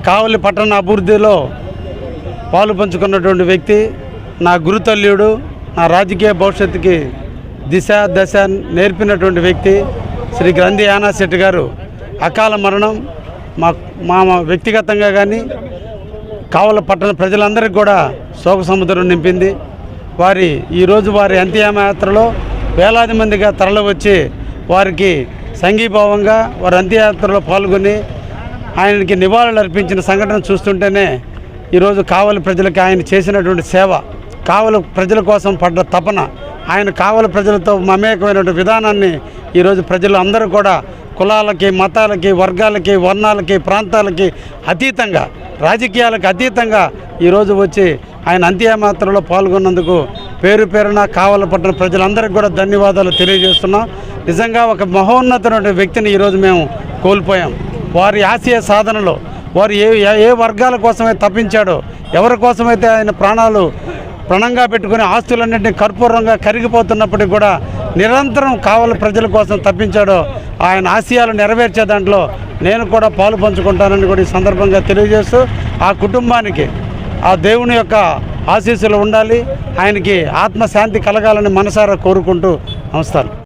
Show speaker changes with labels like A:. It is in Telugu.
A: కావలి పట్టణ అభివృద్ధిలో పాలు పంచుకున్నటువంటి వ్యక్తి, నా గురుతల్యుడు, నా రాజకీయ భవిష్యత్తుకి దిశ దశ నేర్పినటువంటి వ్యక్తి శ్రీ గ్రంథి యానాశెట్టి గారు అకాల మరణం మా వ్యక్తిగతంగా కానీ కావలి పట్టణ ప్రజలందరికీ కూడా శోక సముద్రం నింపింది. ఈరోజు వారి అంత్యయాత్రలో వేలాది మందిగా తరలివచ్చి వారికి సంఘీభావంగా వారి అంత్యయాత్రలో పాల్గొని ఆయనకి నివాళులు అర్పించిన సంఘటన చూస్తుంటేనే ఈరోజు కావలి ప్రజలకి ఆయన చేసినటువంటి సేవ, కావలి ప్రజల కోసం పడ్డ తపన, ఆయన కావలి ప్రజలతో మమేకమైనటువంటి విధానాన్ని ఈరోజు ప్రజలు అందరూ కూడా కులాలకి, మతాలకి, వర్గాలకి, వర్ణాలకి, ప్రాంతాలకి అతీతంగా, రాజకీయాలకు అతీతంగా ఈరోజు వచ్చి ఆయన అంత్యయాత్రలో పాల్గొన్నందుకు పేరు పేరున కావలి పట్టణ ప్రజలందరికీ కూడా ధన్యవాదాలు తెలియజేస్తున్నాం. నిజంగా ఒక మహోన్నతమైన వ్యక్తిని ఈరోజు మేము కోల్పోయాం. వారి ఆశయ సాధనలో వారు ఏ వర్గాల కోసమే తప్పించాడో, ఎవరి కోసమైతే ఆయన ప్రాణాలు ప్రణంగా పెట్టుకుని ఆస్తులన్నింటినీ కర్పూరంగా కరిగిపోతున్నప్పటికీ కూడా నిరంతరం కావలి ప్రజల కోసం తప్పించాడో, ఆయన ఆశయాలు నెరవేర్చే దాంట్లో నేను కూడా పాలు పంచుకుంటానని కూడా ఈ సందర్భంగా తెలియజేస్తూ, ఆ కుటుంబానికి ఆ దేవుని యొక్క ఆశీస్సులు ఉండాలి, ఆయనకి ఆత్మశాంతి కలగాలని మనసారా కోరుకుంటూ నమస్కారం.